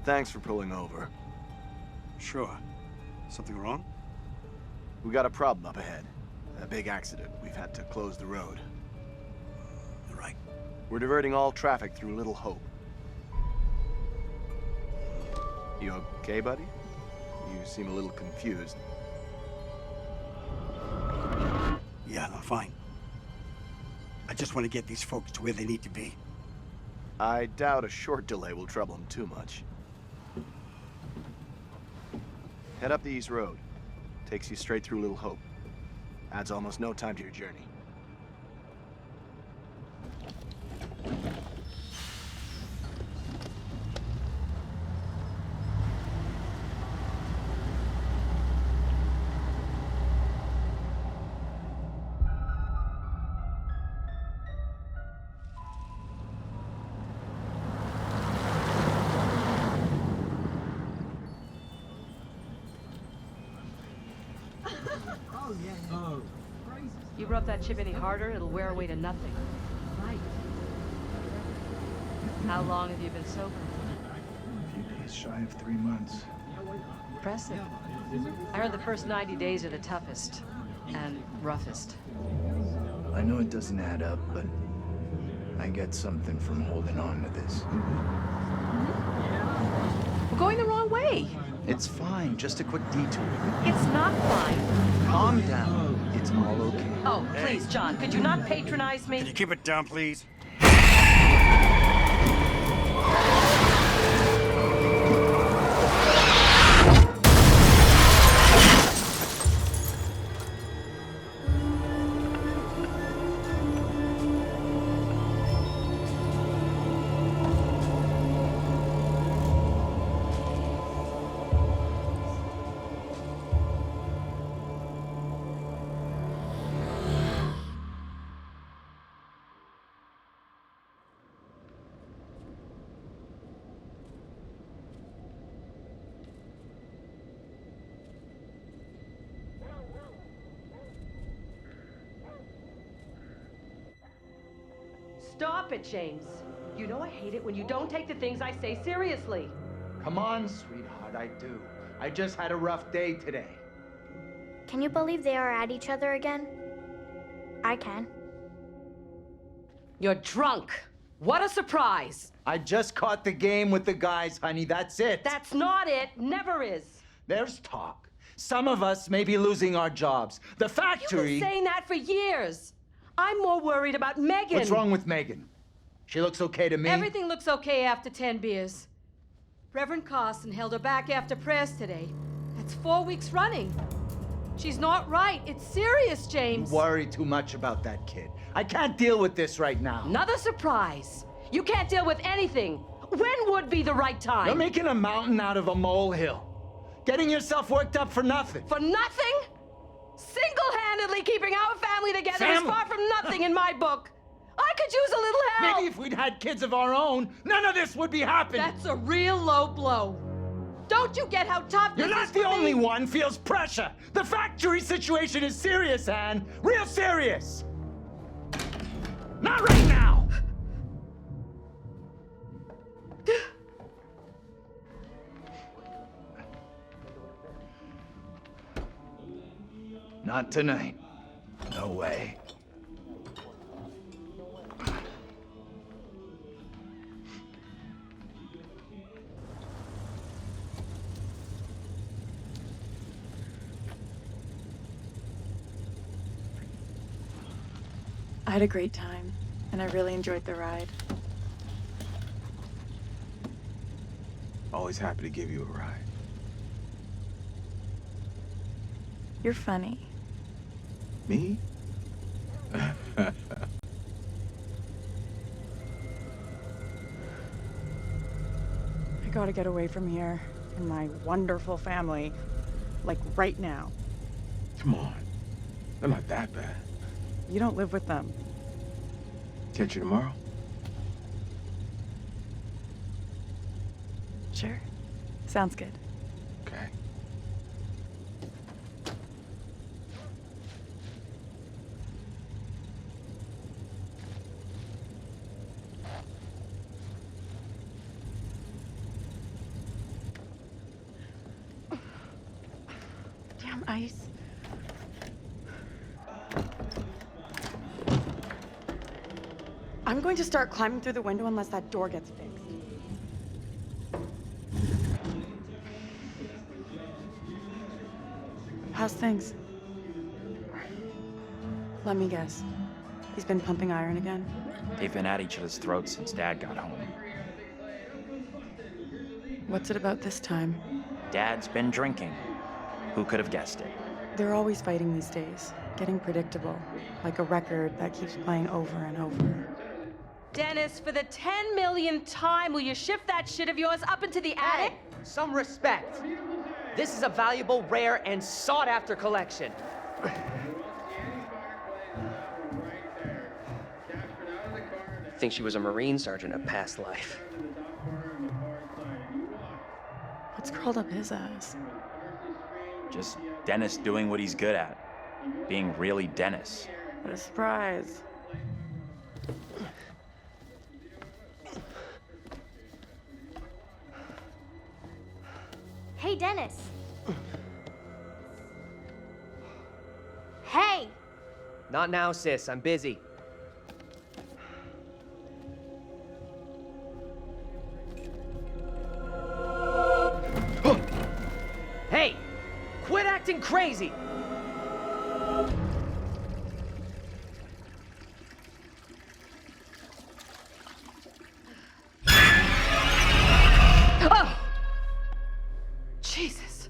Thanks for pulling over. Sure. Something wrong? We got a problem up ahead. A big accident. We've had to close the road. All right. We're diverting all traffic through Little Hope. You okay, buddy? You seem a little confused. Yeah, I'm fine. I just want to get these folks to where they need to be. I doubt a short delay will trouble them too much. Head up the East Road. Takes you straight through Little Hope. Adds almost no time to your journey. You rub that chip any harder, it'll wear away to nothing. Right. How long have you been sober? A few days shy of 3 months. Impressive. I heard the first 90 days are the toughest and roughest. I know it doesn't add up, but I get something from holding on to this. We're going the wrong way. It's fine, just a quick detour. It's not fine. Calm down. It's all okay. Oh, please, John, could you not patronize me? Can you keep it down, please? Stop it, James. You know I hate it when you don't take the things I say seriously. Come on, sweetheart, I do. I just had a rough day today. Can you believe they are at each other again? I can. You're drunk. What a surprise. I just caught the game with the guys, honey, that's it. That's not it. Never is. There's talk. Some of us may be losing our jobs. The You've factory... been saying that for years. I'm more worried about Megan. What's wrong with Megan? She looks okay to me. Everything looks okay after 10 beers. Reverend Carson held her back after prayers today. That's 4 weeks running. She's not right. It's serious, James. You worry too much about that kid. I can't deal with this right now. Another surprise. You can't deal with anything. When would be the right time? You're making a mountain out of a molehill. Getting yourself worked up for nothing. For nothing? Single-handedly keeping our family together is Family? far from nothing in my book. I could use a little help. Maybe if we'd had kids of our own, none of this would be happening. That's a real low blow. Don't you get how tough this You're is not the for only me? one feels pressure. The factory situation is serious, Anne. Real serious. Not right now. Not tonight. No way. I had a great time, and I really enjoyed the ride. Always happy to give you a ride. You're funny. Me? I gotta get away from here and my wonderful family, like right now. Come on. They're not that bad. You don't live with them. Catch you tomorrow? Sure. Sounds good. Okay. Ice. I'm going to start climbing through the window unless that door gets fixed. How's things? Let me guess. He's been pumping iron again? They've been at each other's throats since Dad got home. What's it about this time? Dad's been drinking. Who could have guessed it? They're always fighting these days. Getting predictable. Like a record that keeps playing over and over. Dennis, for the 10 millionth time, will you shift that shit of yours up into the attic? Some respect. This is a valuable, rare, and sought-after collection. I think she was a Marine sergeant in a past life. What's curled up his ass? Just Dennis doing what he's good at. Being really Dennis. What a surprise. Hey, Dennis. Hey! Not now, sis. I'm busy. Hey! Quit acting crazy! Oh! Jesus.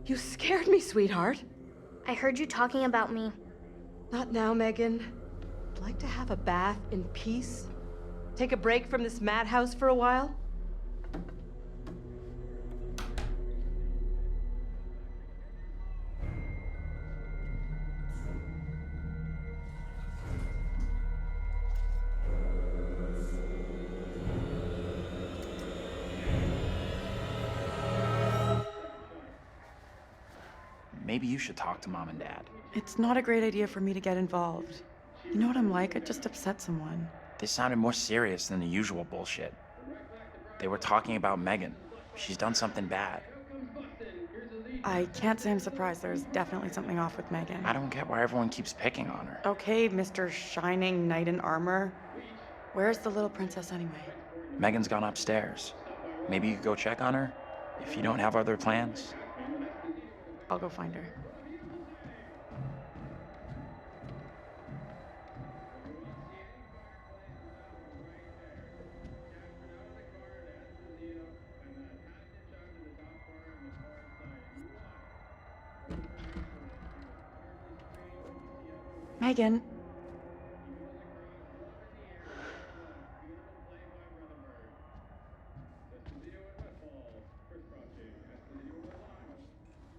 You scared me, sweetheart. I heard you talking about me. Not now, Megan. I'd like to have a bath in peace. Take a break from this madhouse for a while. Maybe you should talk to Mom and Dad. It's not a great idea for me to get involved. You know what I'm like? I just upset someone. This sounded more serious than the usual bullshit. They were talking about Megan. She's done something bad. I can't say I'm surprised. There's definitely something off with Megan. I don't get why everyone keeps picking on her. Okay, Mr. Shining Knight in Armor. Where's the little princess anyway? Megan's gone upstairs. Maybe you could go check on her, if you don't have other plans. I'll go find her. Megan.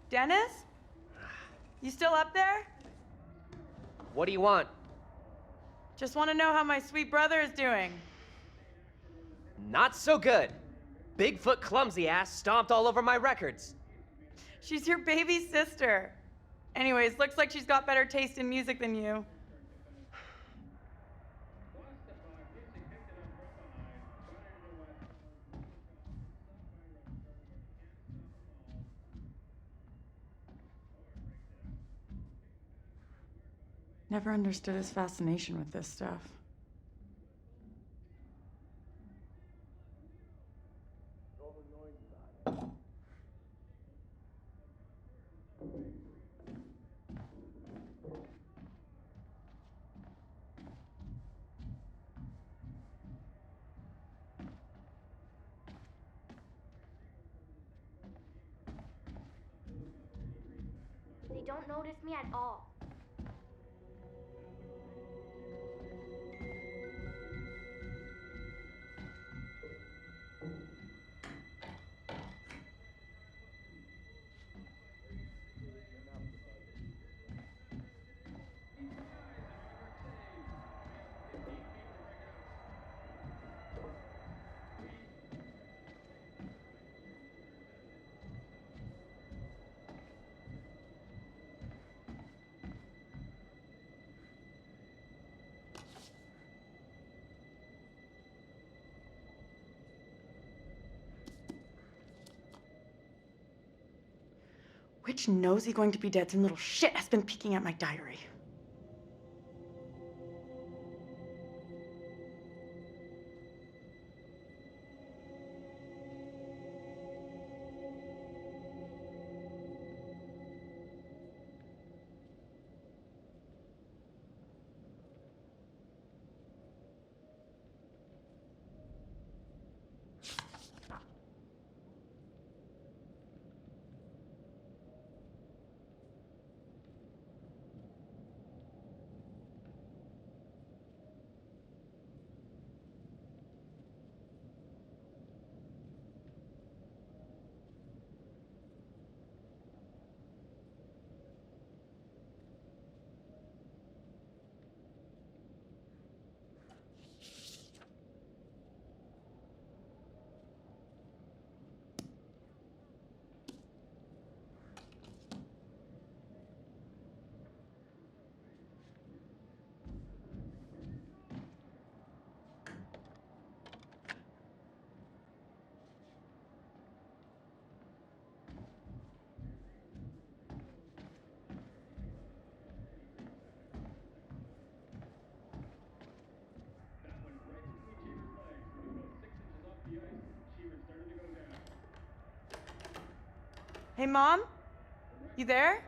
Dennis? You still up there? What do you want? Just want to know how my sweet brother is doing. Not so good. Bigfoot clumsy ass stomped all over my records. She's your baby sister. Anyways, looks like she's got better taste in music than you. Never understood his fascination with this stuff. They don't notice me at all. Which nosy going to be dead some little shit has been peeking at my diary? Hey, Mom? You there?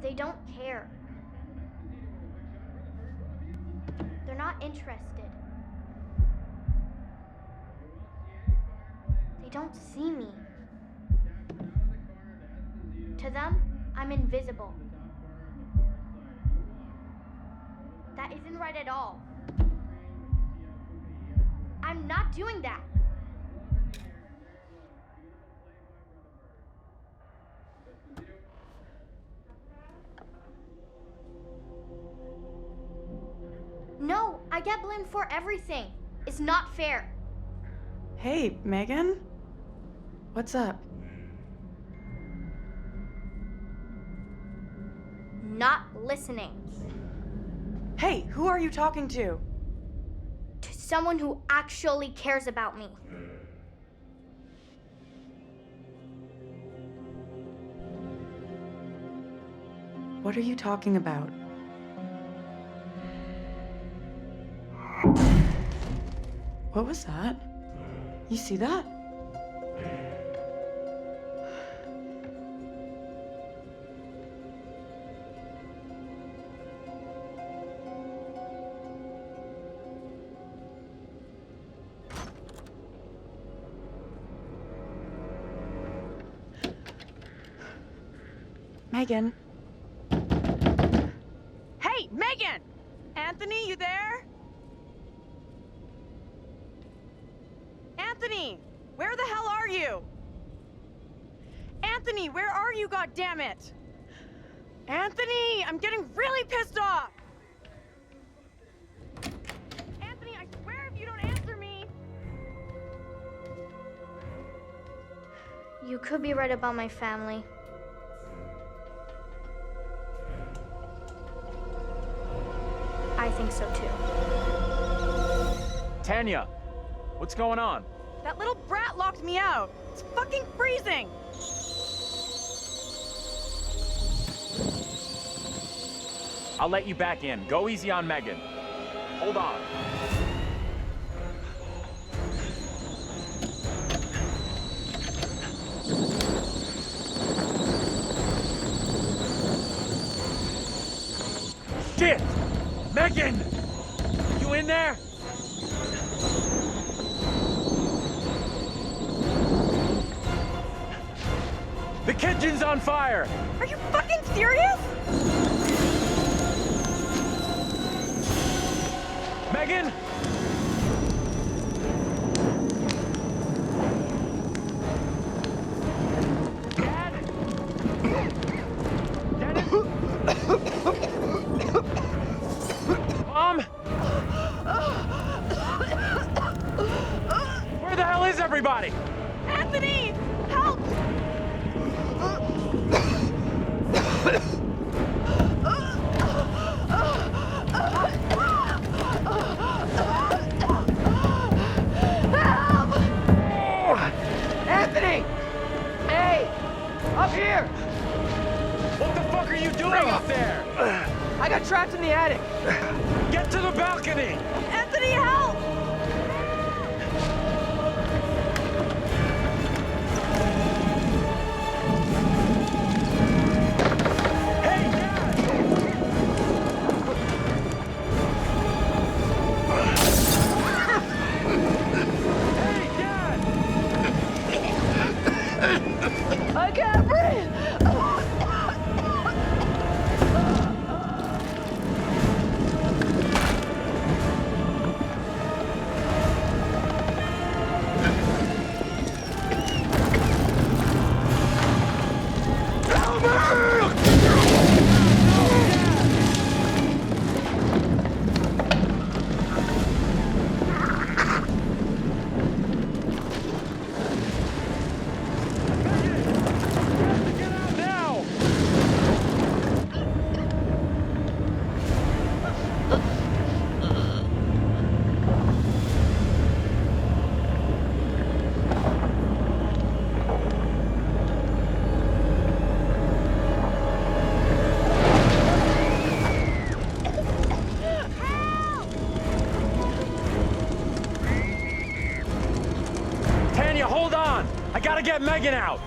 They don't care. They're not interested. They don't see me. To them, I'm invisible. That isn't right at all. I'm not doing that. No, I get blamed for everything. It's not fair. Hey, Megan? What's up? Not listening. Hey, who are you talking to? To someone who actually cares about me. What are you talking about? What was that? You see that? Megan. Hey, Megan! Anthony, you there? Anthony, where the hell are you? Anthony, where are you, goddammit? Anthony, I'm getting really pissed off! Anthony, I swear if you don't answer me... You could be right about my family. I think so too. Tanya, what's going on? That little brat locked me out. It's fucking freezing! I'll let you back in. Go easy on Megan. Hold on. Shit! Megan! You in there? The kitchen's on fire! Are you fucking serious? Megan! Dad? Dennis? Mom? Where the hell is everybody? Anthony! Help! Anthony! Hey! Up here! What the fuck are you doing up there? I got trapped in the attic. Get to the balcony! Anthony, help! Hey, Dad! Hey, Dad! I can't breathe! Get out now! Tanya, hold on! I gotta get Megan out!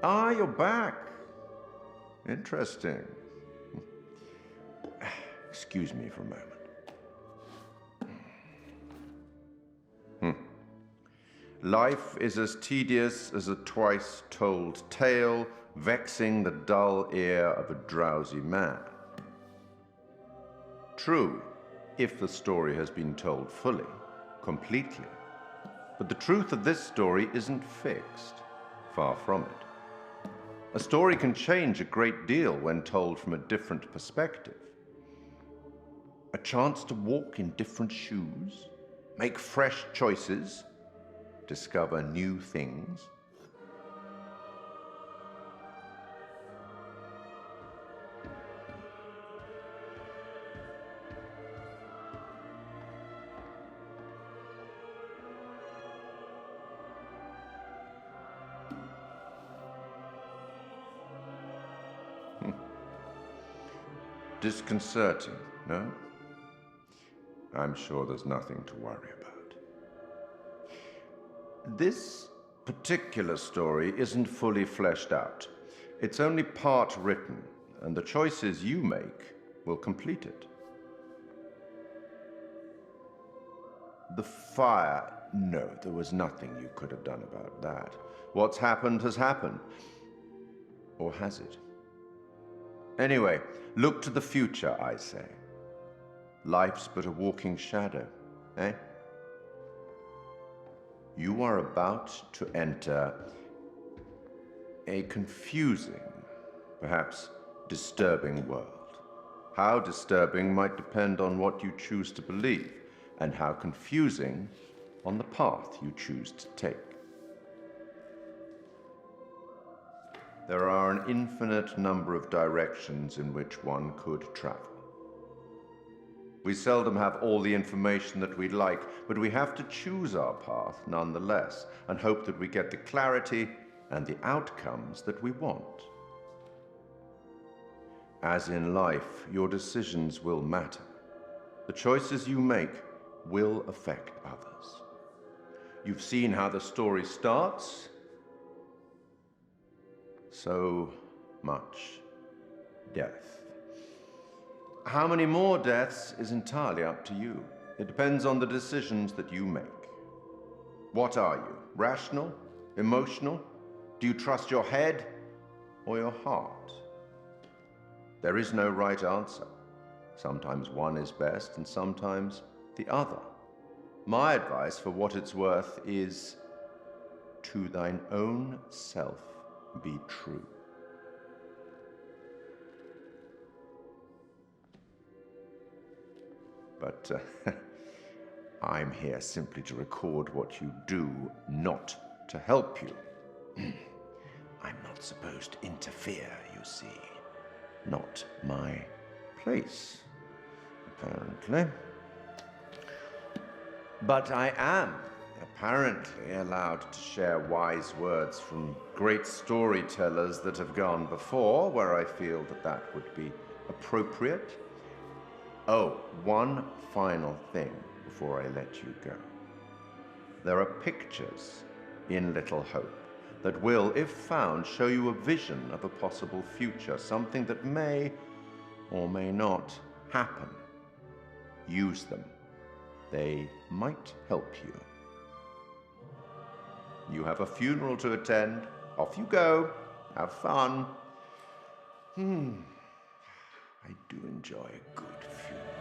Ah, you're back. Interesting. Excuse me for a moment. Life is as tedious as a twice-told tale, vexing the dull ear of a drowsy man. True, if the story has been told fully, completely. But the truth of this story isn't fixed. Far from it. A story can change a great deal when told from a different perspective. A chance to walk in different shoes, make fresh choices, discover new things. Disconcerting, no? I'm sure there's nothing to worry about. This particular story isn't fully fleshed out. It's only part written, and the choices you make will complete it. The fire, no, there was nothing you could have done about that. What's happened has happened. Or has it? Anyway, look to the future, I say. Life's but a walking shadow, eh? You are about to enter a confusing, perhaps disturbing world. How disturbing might depend on what you choose to believe, and how confusing on the path you choose to take. There are an infinite number of directions in which one could travel. We seldom have all the information that we'd like, but we have to choose our path nonetheless, and hope that we get the clarity and the outcomes that we want. As in life, your decisions will matter. The choices you make will affect others. You've seen how the story starts. So much death. How many more deaths is entirely up to you. It depends on the decisions that you make. What are you? Rational? Emotional? Do you trust your head or your heart? There is no right answer. Sometimes one is best and sometimes the other. My advice, for what it's worth, is to thine own self be true. But I'm here simply to record what you do, not to help you. I'm not supposed to interfere, you see. Not my place, apparently. But I am apparently allowed to share wise words from great storytellers that have gone before, where I feel that that would be appropriate. Oh, one final thing before I let you go. There are pictures in Little Hope that will, if found, show you a vision of a possible future, something that may or may not happen. Use them. They might help you. You have a funeral to attend. Off you go. Have fun. I do enjoy a good funeral.